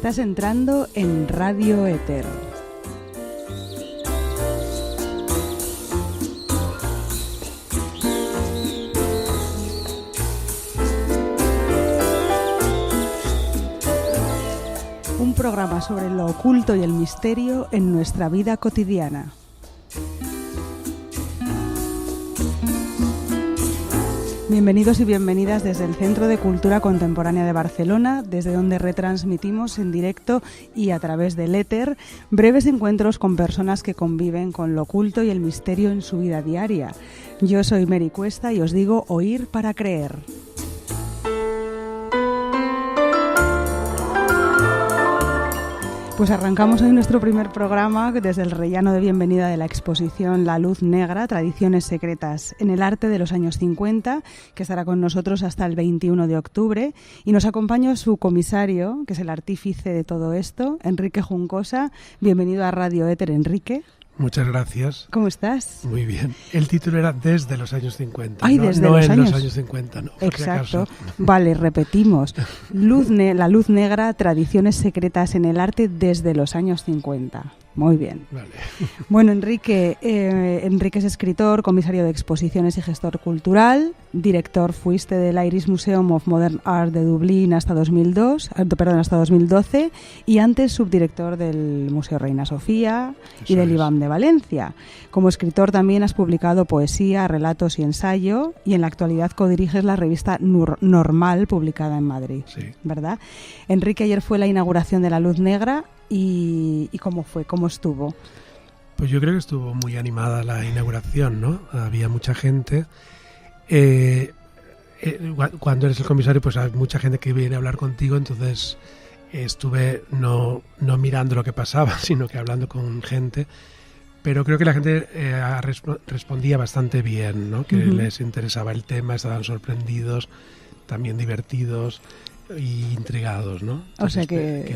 Estás entrando en Radio Éter. Un programa sobre lo oculto y el misterio en nuestra vida cotidiana. Bienvenidos y bienvenidas desde el Centro de Cultura Contemporánea de Barcelona, desde donde retransmitimos en directo y a través del éter breves encuentros con personas que conviven con lo oculto y el misterio en su vida diaria. Yo soy Mary Cuesta y os digo oír para creer. Pues arrancamos hoy nuestro primer programa desde el rellano de bienvenida de la exposición La Luz Negra, Tradiciones Secretas en el Arte de los años 50, que estará con nosotros hasta el 21 de octubre. Y nos acompaña su comisario, que es el artífice de todo esto, Enrique Juncosa. Bienvenido a Radio Éter, Enrique. Muchas gracias. ¿Cómo estás? Muy bien. El título era Desde los años 50. Ay, no, desde no los en años. los años 50, no. Exacto. Si vale, repetimos. La Luz Negra, Tradiciones Secretas en el Arte desde los años 50. Muy bien. Vale. Bueno, Enrique es escritor, comisario de exposiciones y gestor cultural. Director fuiste del Irish Museum of Modern Art de Dublín hasta 2012 y antes subdirector del Museo Reina Sofía y del IBAM de Valencia. Como escritor también has publicado poesía, relatos y ensayo y en la actualidad codiriges la revista Normal, publicada en Madrid. Sí. ¿Verdad? Enrique, ayer fue la inauguración de La Luz Negra. ¿Y cómo fue? ¿Cómo estuvo? Pues yo creo que estuvo muy animada la inauguración, ¿no? Había mucha gente. Cuando eres el comisario, pues hay mucha gente que viene a hablar contigo, entonces estuve no mirando lo que pasaba, sino que hablando con gente. Pero creo que la gente respondía bastante bien, ¿no? Que les interesaba el tema, estaban sorprendidos, también divertidos y intrigados, ¿no? Entonces, o sea que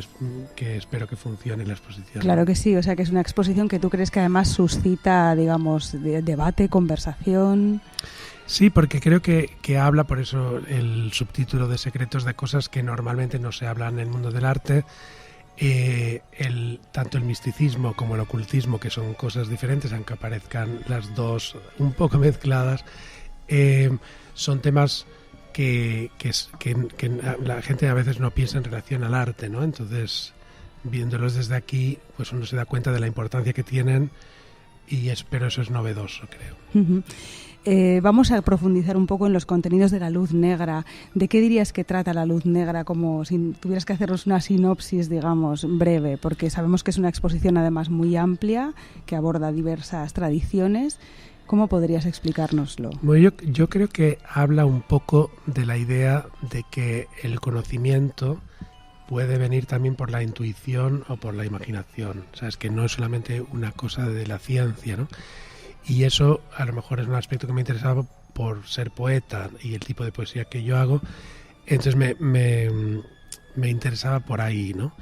espero que funcione la exposición. Claro que sí, o sea que es una exposición que tú crees que además suscita, digamos, debate, conversación. Sí, porque creo que habla, por eso el subtítulo de secretos, de cosas que normalmente no se hablan en el mundo del arte. Tanto el misticismo como el ocultismo, que son cosas diferentes, aunque aparezcan las dos un poco mezcladas, son temas que la gente a veces no piensa en relación al arte, ¿no? Entonces, viéndolos desde aquí, pues uno se da cuenta de la importancia que tienen y espero eso es novedoso, creo. Uh-huh. Vamos a profundizar un poco en los contenidos de La Luz Negra. ¿De qué dirías que trata La Luz Negra? Como si tuvieras que hacernos una sinopsis, digamos, breve, porque sabemos que es una exposición además muy amplia, que aborda diversas tradiciones. ¿Cómo podrías explicárnoslo? Bueno, yo creo que habla un poco de la idea de que el conocimiento puede venir también por la intuición o por la imaginación. O sea, es que no es solamente una cosa de la ciencia, ¿no? Y eso a lo mejor es un aspecto que me interesaba por ser poeta y el tipo de poesía que yo hago. Entonces me interesaba por ahí, ¿no?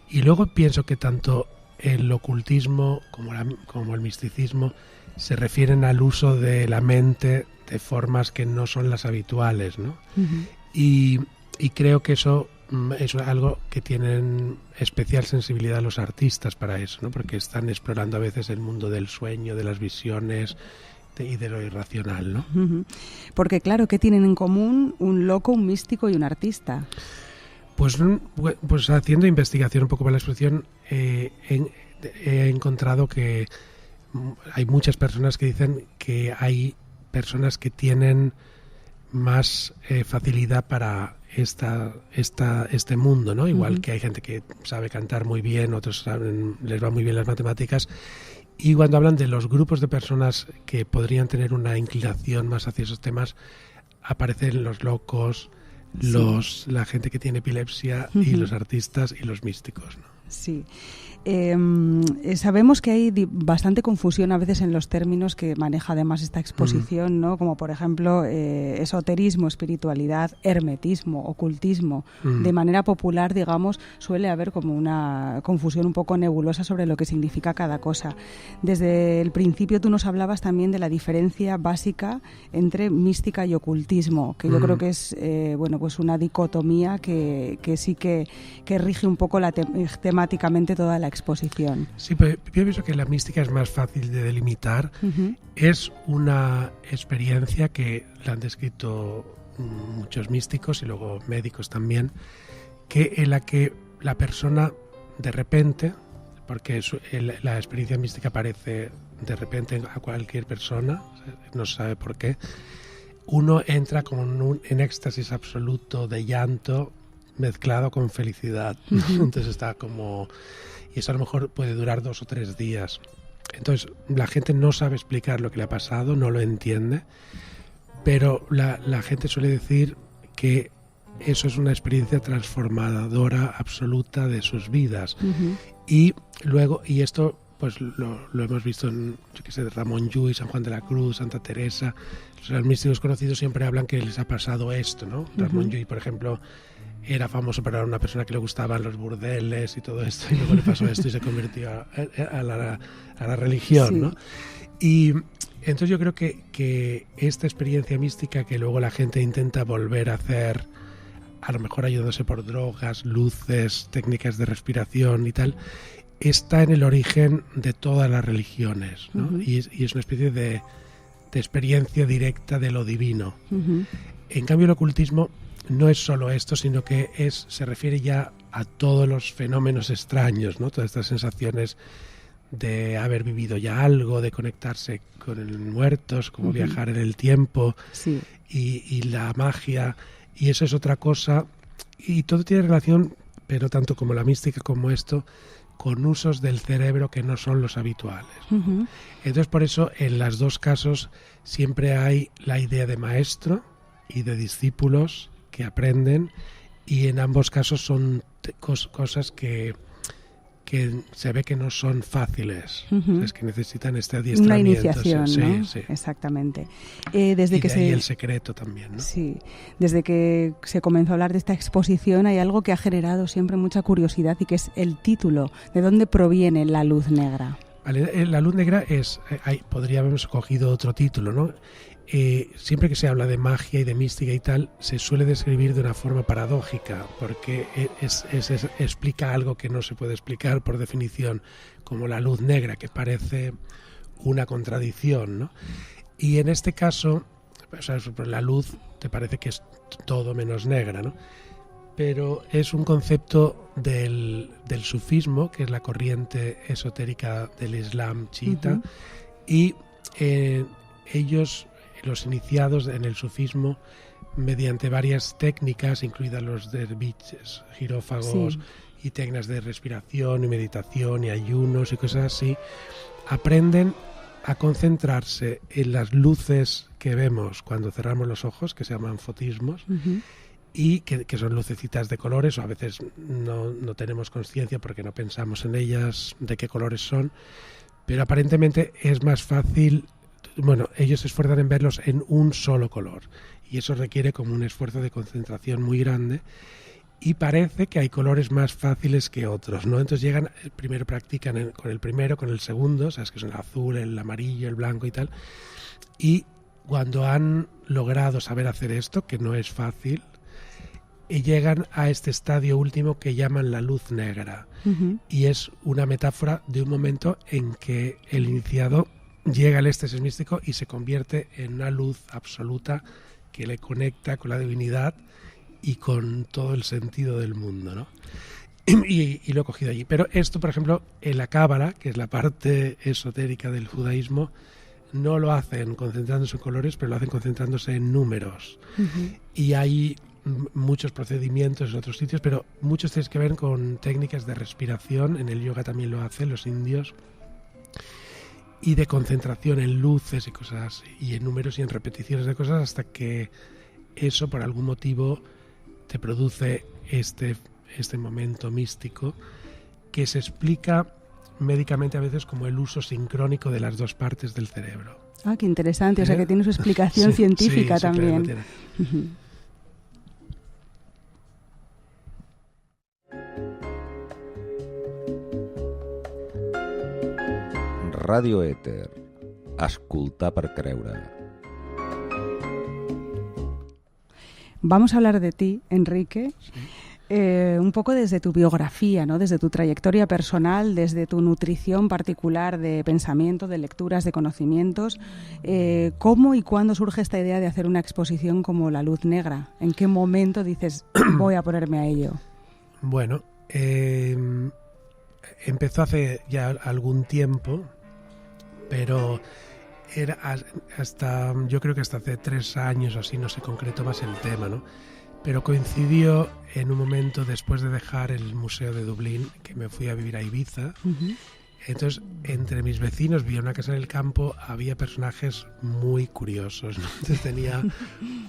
Y luego pienso que tanto el ocultismo como el misticismo se refieren al uso de la mente de formas que no son las habituales, ¿no? Uh-huh. Y creo que eso es algo que tienen especial sensibilidad los artistas para eso, ¿no? Porque están explorando a veces el mundo del sueño, de las visiones y de lo irracional, ¿no? Uh-huh. Porque claro, ¿qué tienen en común un loco, un místico y un artista? Pues haciendo investigación un poco para la exposición he encontrado que hay muchas personas que dicen que hay personas que tienen más facilidad para este mundo, ¿no? Igual uh-huh. que hay gente que sabe cantar muy bien, otros les va muy bien las matemáticas. Y cuando hablan de los grupos de personas que podrían tener una inclinación más hacia esos temas, aparecen los locos, sí. La gente que tiene epilepsia uh-huh. y los artistas y los místicos, ¿no? Sí. Sabemos que hay bastante confusión a veces en los términos que maneja además esta exposición, ¿no? Como por ejemplo esoterismo, espiritualidad, hermetismo, ocultismo. De manera popular, digamos, suele haber como una confusión un poco nebulosa sobre lo que significa cada cosa. Desde el principio tú nos hablabas también de la diferencia básica entre mística y ocultismo, que yo creo que es pues una dicotomía que sí que rige un poco temáticamente toda la exposición. Sí, pero yo pienso que la mística es más fácil de delimitar. Es una experiencia que la han descrito muchos místicos y luego médicos también, en la que la persona de repente, porque la experiencia mística aparece de repente a cualquier persona, no se sabe por qué, uno entra como en éxtasis absoluto de llanto mezclado con felicidad. Entonces está como... Y eso a lo mejor puede durar 2 o 3 días. Entonces la gente no sabe explicar lo que le ha pasado, no lo entiende, pero la gente suele decir que eso es una experiencia transformadora absoluta de sus vidas. Y luego, y esto pues lo hemos visto en, yo qué sé, Ramón Llull, San Juan de la Cruz, Santa Teresa. Los místicos conocidos siempre hablan que les ha pasado esto, ¿no? Ramón Llull, por ejemplo, era famoso para una persona que le gustaban los burdeles y todo esto, y luego le pasó esto y se convirtió a la religión, ¿no? Y entonces yo creo que esta experiencia mística que luego la gente intenta volver a hacer, a lo mejor ayudándose por drogas, luces, técnicas de respiración y tal, está en el origen de todas las religiones, ¿no? Y es una especie de experiencia directa de lo divino. En cambio el ocultismo no es solo esto, sino que se refiere ya a todos los fenómenos extraños, ¿no? Todas estas sensaciones de haber vivido ya algo, de conectarse con el muertos, como viajar en el tiempo, y la magia, y eso es otra cosa, y todo tiene relación, pero tanto como la mística como esto, con usos del cerebro que no son los habituales. Entonces por eso en los dos casos siempre hay la idea de maestro y de discípulos que aprenden, y en ambos casos son cosas que se ve que no son fáciles, es que necesitan este adiestramiento. Una iniciación, ¿no? Sí. Exactamente. Y el secreto también, ¿no? Sí, desde que se comenzó a hablar de esta exposición hay algo que ha generado siempre mucha curiosidad, y que es el título. ¿De dónde proviene la luz negra? Vale, la luz negra podríamos escogido otro título, ¿no? Siempre que se habla de magia y de mística y tal, se suele describir de una forma paradójica, porque explica algo que no se puede explicar por definición, como la luz negra, que parece una contradicción, ¿no? Y en este caso, o sea, la luz te parece que es todo menos negra, ¿no? Pero es un concepto del sufismo, que es la corriente esotérica del Islam chiita, y ellos, los iniciados en el sufismo, mediante varias técnicas, incluidas los derviches, girófagos y técnicas de respiración y meditación y ayunos y cosas así, aprenden a concentrarse en las luces que vemos cuando cerramos los ojos, que se llaman fotismos, y que son lucecitas de colores, o a veces no tenemos conciencia porque no pensamos en ellas, de qué colores son, pero aparentemente es más fácil. Bueno, ellos se esfuerzan en verlos en un solo color, y eso requiere como un esfuerzo de concentración muy grande, y parece que hay colores más fáciles que otros, ¿no? Entonces primero practican con el primero, con el segundo, sabes que son el azul, el amarillo, el blanco y tal, y cuando han logrado saber hacer esto, que no es fácil, y llegan a este estadio último que llaman la luz negra, y es una metáfora de un momento en que el iniciado llega al éxtasis místico y se convierte en una luz absoluta que le conecta con la divinidad y con todo el sentido del mundo, ¿no? Y lo he cogido allí. Pero esto, por ejemplo, en la Cábala, que es la parte esotérica del judaísmo, no lo hacen concentrándose en colores, pero lo hacen concentrándose en números. Y hay muchos procedimientos en otros sitios, pero muchos tienen que ver con técnicas de respiración. En el yoga también lo hacen los indios, y de concentración en luces y cosas así, y en números y en repeticiones de cosas, hasta que eso por algún motivo te produce este momento místico que se explica médicamente a veces como el uso sincrónico de las dos partes del cerebro. Ah, qué interesante, o sea que tiene su explicación científica también. Claro, Radio Éter. Escoltar per creure. Vamos a hablar de ti, Enrique, un poco desde tu biografía, ¿no? Desde tu trayectoria personal, desde tu nutrición particular de pensamiento, de lecturas, de conocimientos. ¿Cómo y cuándo surge esta idea de hacer una exposición como La Luz Negra? ¿En qué momento dices, voy a ponerme a ello? Bueno, empezó hace ya algún tiempo, pero era yo creo que hasta hace 3 años o así no se concretó más el tema, ¿no? Pero coincidió en un momento después de dejar el Museo de Dublín, que me fui a vivir a Ibiza. Entonces, entre mis vecinos, vi una casa en el campo, había personajes muy curiosos, ¿no? Entonces tenía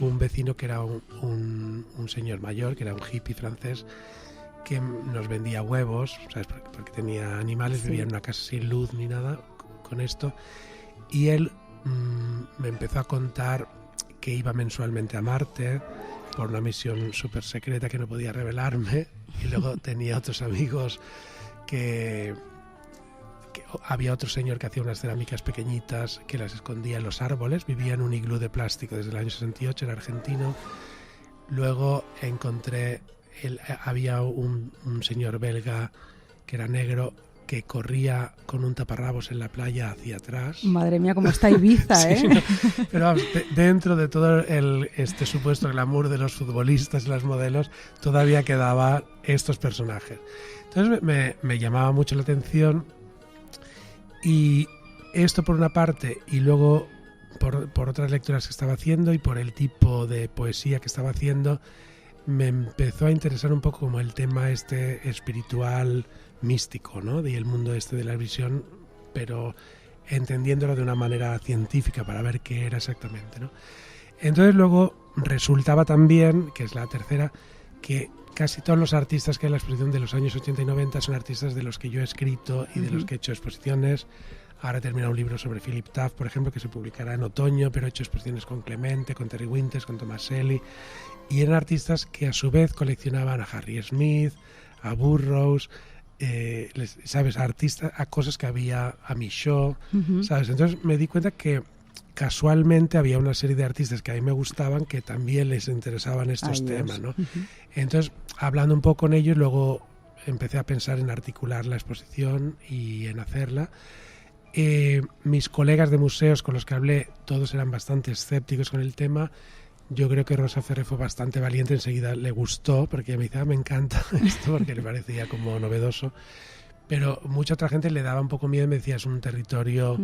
un vecino que era un señor mayor, que era un hippie francés, que nos vendía huevos, ¿sabes? Porque tenía animales, vivía en una casa sin luz ni nada con esto. Y él me empezó a contar que iba mensualmente a Marte por una misión súper secreta que no podía revelarme, y luego tenía otros amigos que había otro señor que hacía unas cerámicas pequeñitas que las escondía en los árboles, vivía en un iglú de plástico desde el año 68, era argentino. Luego había un señor belga que era negro, que corría con un taparrabos en la playa hacia atrás. Madre mía, cómo está Ibiza, ¿eh? Sí, no, pero vamos, dentro de todo este supuesto glamour de los futbolistas y las modelos, todavía quedaban estos personajes. Entonces me llamaba mucho la atención, y esto por una parte, y luego por otras lecturas que estaba haciendo y por el tipo de poesía que estaba haciendo, me empezó a interesar un poco como el tema espiritual, místico, ¿no? Y el mundo de la visión, pero entendiéndolo de una manera científica para ver qué era exactamente, ¿no? Entonces luego resultaba también, que es la tercera, que casi todos los artistas que hay en la exposición de los años 80 y 90 son artistas de los que yo he escrito y de los que he hecho exposiciones. Ahora he terminado un libro sobre Philip Taft, por ejemplo, que se publicará en otoño, pero he hecho exposiciones con Clemente, con Terry Winters, con Tomaselli, y eran artistas que a su vez coleccionaban a Harry Smith, a Burroughs, ¿sabes? A cosas que había, a Michaud, ¿sabes? Entonces me di cuenta que casualmente había una serie de artistas que a mí me gustaban que también les interesaban estos temas, ¿no? Entonces, hablando un poco con ellos, luego empecé a pensar en articular la exposición y en hacerla. Mis colegas de museos con los que hablé, todos eran bastante escépticos con el tema. Yo creo que Rosa Ferrer fue bastante valiente, enseguida le gustó, porque me decía, me encanta esto, porque le parecía como novedoso. Pero mucha otra gente le daba un poco miedo y me decía, es un territorio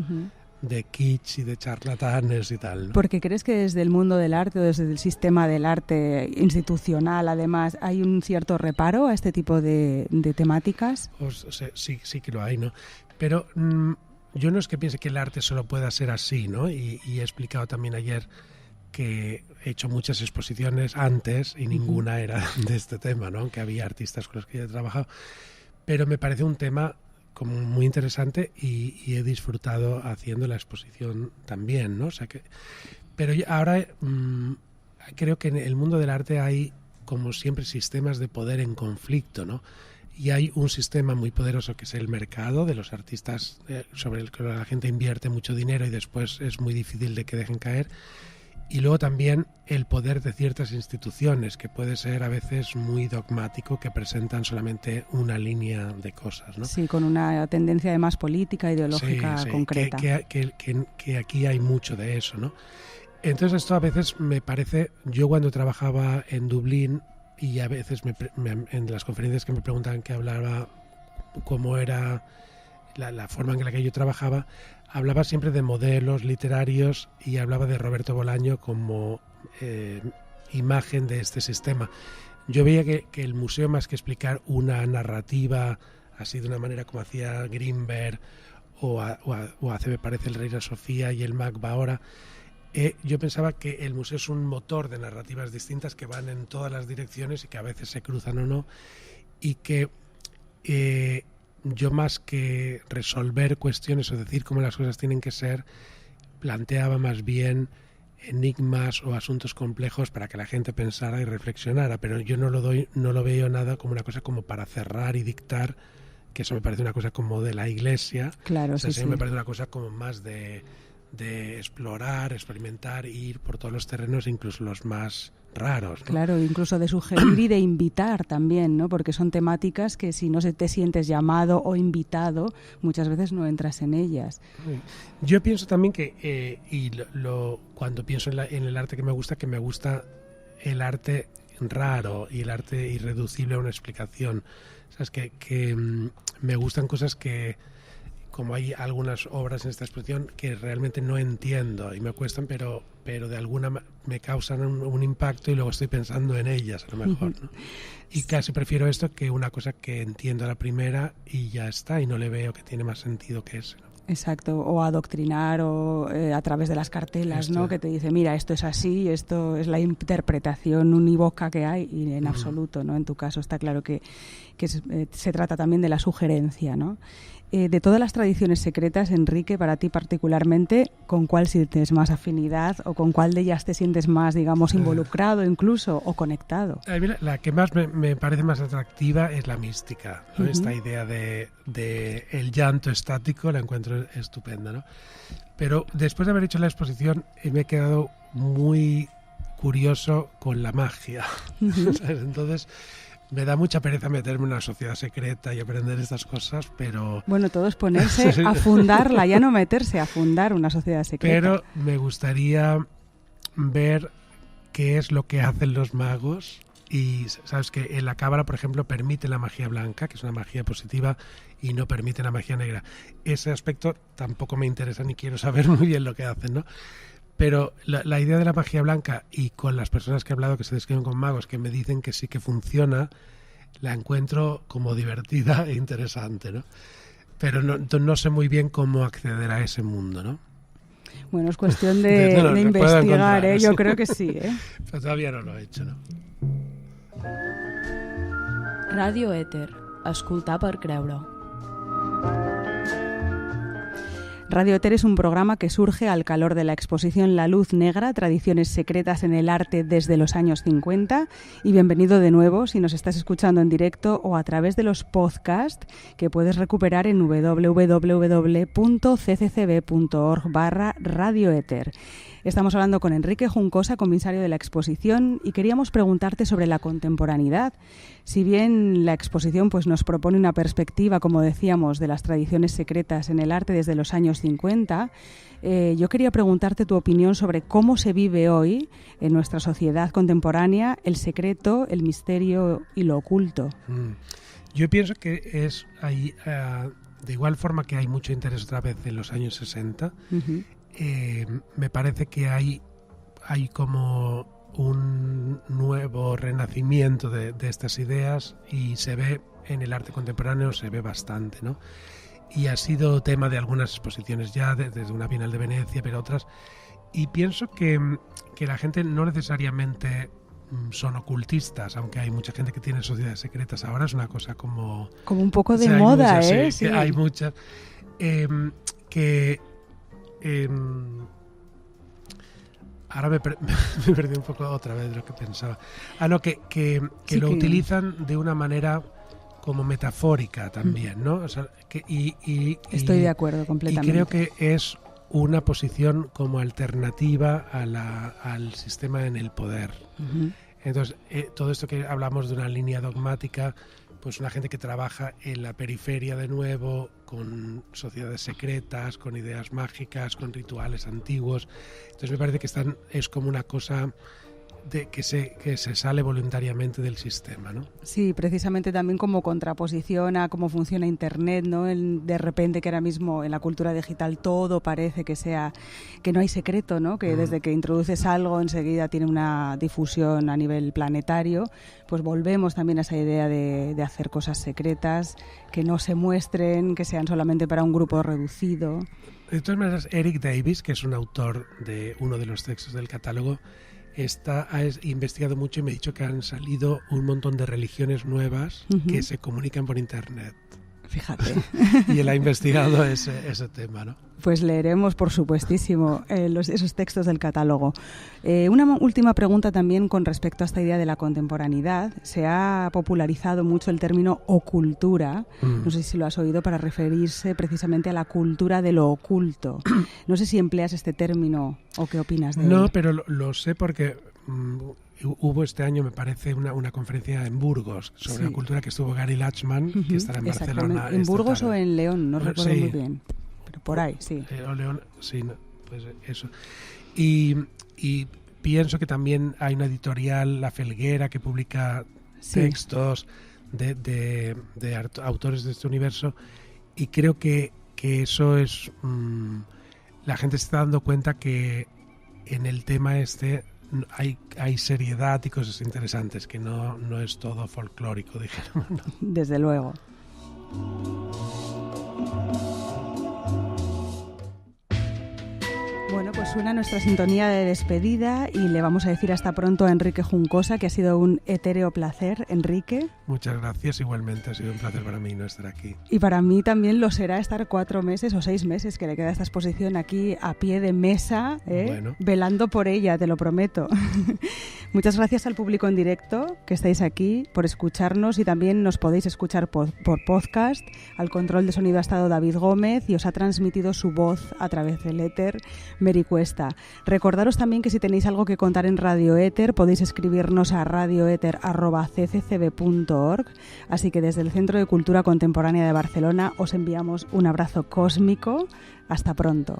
de kitsch y de charlatanes y tal, ¿no? Porque crees que desde el mundo del arte o desde el sistema del arte institucional, además, hay un cierto reparo a este tipo de temáticas. O sea, sí que lo hay, ¿no? Pero yo no es que piense que el arte solo pueda ser así, ¿no? Y he explicado también ayer que he hecho muchas exposiciones antes y ninguna era de este tema, ¿no? Aunque había artistas con los que yo he trabajado. Pero me parece un tema como muy interesante y he disfrutado haciendo la exposición también, ¿no? O sea que, pero ahora creo que en el mundo del arte hay, como siempre, sistemas de poder en conflicto, ¿no? Y hay un sistema muy poderoso que es el mercado de los artistas, sobre el que la gente invierte mucho dinero y después es muy difícil de que dejen caer. Y luego también el poder de ciertas instituciones, que puede ser a veces muy dogmático, que presentan solamente una línea de cosas, ¿no? Sí, con una tendencia además política, ideológica concreta. Que aquí hay mucho de eso, ¿no? Entonces esto a veces me parece, yo cuando trabajaba en Dublín y a veces en las conferencias que me preguntaban que hablaba, cómo era la forma en la que yo trabajaba, hablaba siempre de modelos literarios y hablaba de Roberto Bolaño como imagen de este sistema. Yo veía que el museo, más que explicar una narrativa así de una manera como hacía Greenberg o hace, me parece, el Reina Sofía y el MACBA ahora, yo pensaba que el museo es un motor de narrativas distintas que van en todas las direcciones y que a veces se cruzan o no, y que yo más que resolver cuestiones o decir cómo las cosas tienen que ser, planteaba más bien enigmas o asuntos complejos para que la gente pensara y reflexionara, pero yo no lo veo nada como una cosa como para cerrar y dictar, que eso me parece una cosa como de la Iglesia. Claro, o sea, sí. Me parece una cosa como más de explorar, experimentar, ir por todos los terrenos, incluso los más raros, ¿no? Claro, incluso de sugerir y de invitar también, ¿no? Porque son temáticas que si no te sientes llamado o invitado, muchas veces no entras en ellas. Yo pienso también que, cuando pienso en el arte que me gusta el arte raro y el arte irreducible a una explicación. ¿Sabes? Que me gustan cosas que, como hay algunas obras en esta exposición que realmente no entiendo y me cuestan, pero de alguna me causan un impacto y luego estoy pensando en ellas a lo mejor, ¿no? Y casi prefiero esto que una cosa que entiendo a la primera y ya está, y no le veo que tiene más sentido que eso, ¿no? Exacto, o adoctrinar o a través de las cartelas, ¿no? Que te dice, mira, esto es así, esto es la interpretación unívoca que hay, y en absoluto, ¿no? En tu caso está claro que se trata también de la sugerencia, ¿no? De todas las tradiciones secretas, Enrique, para ti particularmente, ¿con cuál sientes más afinidad o con cuál de ellas te sientes más, digamos, involucrado incluso o conectado? Mira, la que más me parece más atractiva es la mística, ¿no? Esta idea de el llanto estático la encuentro estupenda, ¿no? Pero después de haber hecho la exposición me he quedado muy curioso con la magia. ¿Sabes? Entonces me da mucha pereza meterme en una sociedad secreta y aprender estas cosas, pero... Bueno, todo es ponerse a fundarla, ya no meterse, a fundar una sociedad secreta. Pero me gustaría ver qué es lo que hacen los magos. Y sabes que en la cábala, por ejemplo, permite la magia blanca, que es una magia positiva, y no permite la magia negra. Ese aspecto tampoco me interesa ni quiero saber muy bien lo que hacen, ¿no? Pero la idea de la magia blanca, y con las personas que he hablado que se describen con magos, que me dicen que sí que funciona, la encuentro como divertida e interesante, ¿no? Pero no sé muy bien cómo acceder a ese mundo, ¿no? Bueno, es cuestión de investigar, ¿eh? Yo creo que sí, ¿eh? Pero todavía no lo he hecho, ¿no? Radio Éter. Escoltar per creure. Radio Éter es un programa que surge al calor de la exposición La Luz Negra, tradiciones secretas en el arte desde los años 50. Y bienvenido de nuevo si nos estás escuchando en directo o a través de los podcasts que puedes recuperar en www.cccb.org/radioéter. Estamos hablando con Enrique Juncosa, comisario de la exposición, y queríamos preguntarte sobre la contemporaneidad. Si bien la exposición pues, nos propone una perspectiva, como decíamos, de las tradiciones secretas en el arte desde los años 50, yo quería preguntarte tu opinión sobre cómo se vive hoy en nuestra sociedad contemporánea el secreto, el misterio y lo oculto. Yo pienso que hay, de igual forma que hay mucho interés otra vez en los años 60, me parece que hay como un nuevo renacimiento de estas ideas, y se ve en el arte contemporáneo, se ve bastante, ¿no? Y ha sido tema de algunas exposiciones ya, desde una Bienal de Venecia, pero otras. Y pienso que la gente no necesariamente son ocultistas, aunque hay mucha gente que tiene sociedades secretas. Ahora es una cosa como un poco de moda, muchas, ¿eh? Sí. Hay muchas. Ahora me perdí un poco otra vez de lo que pensaba. Que lo utilizan de una manera como metafórica también, ¿no? O sea, estoy de acuerdo completamente. Y creo que es una posición como alternativa al sistema en el poder. Entonces, todo esto que hablamos de una línea dogmática, pues una gente que trabaja en la periferia de nuevo, con sociedades secretas, con ideas mágicas, con rituales antiguos. Entonces me parece que es como una cosa que se sale voluntariamente del sistema, ¿no? Sí, precisamente también como contraposición a cómo funciona Internet, ¿no? De repente que ahora mismo en la cultura digital todo parece que no hay secreto, ¿no? Que desde que introduces algo enseguida tiene una difusión a nivel planetario. Pues volvemos también a esa idea de hacer cosas secretas, que no se muestren, que sean solamente para un grupo reducido. De todas maneras, Eric Davis, que es un autor de uno de los textos del catálogo, ha investigado mucho y me ha dicho que han salido un montón de religiones nuevas que se comunican por Internet. Fíjate. Y él ha investigado ese tema, ¿no? Pues leeremos, por supuestísimo, esos textos del catálogo. Una última pregunta también con respecto a esta idea de la contemporaneidad. Se ha popularizado mucho el término ocultura, no sé si lo has oído, para referirse precisamente a la cultura de lo oculto. No sé si empleas este término o qué opinas de él. No, pero lo sé porque hubo este año, me parece, una conferencia en Burgos sobre la cultura, que estuvo Gary Lachman, que estará en Barcelona. ¿En Burgos o en León? No recuerdo muy bien. Por ahí, sí. León, sí, no, pues eso. Y pienso que también hay una editorial, La Felguera, que publica textos de autores de este universo, y creo que eso es... la gente se está dando cuenta que en el tema este hay seriedad y cosas interesantes, que no es todo folclórico, dijéramos, ¿no? Desde luego. Bueno, pues suena nuestra sintonía de despedida y le vamos a decir hasta pronto a Enrique Juncosa, que ha sido un etéreo placer. Enrique. Muchas gracias, igualmente ha sido un placer para mí no estar aquí. Y para mí también lo será estar 4 meses o 6 meses que le queda esta exposición aquí a pie de mesa, bueno, velando por ella, te lo prometo. Muchas gracias al público en directo que estáis aquí por escucharnos, y también nos podéis escuchar por podcast. Al control de sonido ha estado David Gómez y os ha transmitido su voz a través del éter Meri Cuesta. Recordaros también que si tenéis algo que contar en Radio Éter podéis escribirnos a radioeter@cccb.org. Así que desde el Centro de Cultura Contemporánea de Barcelona os enviamos un abrazo cósmico. Hasta pronto.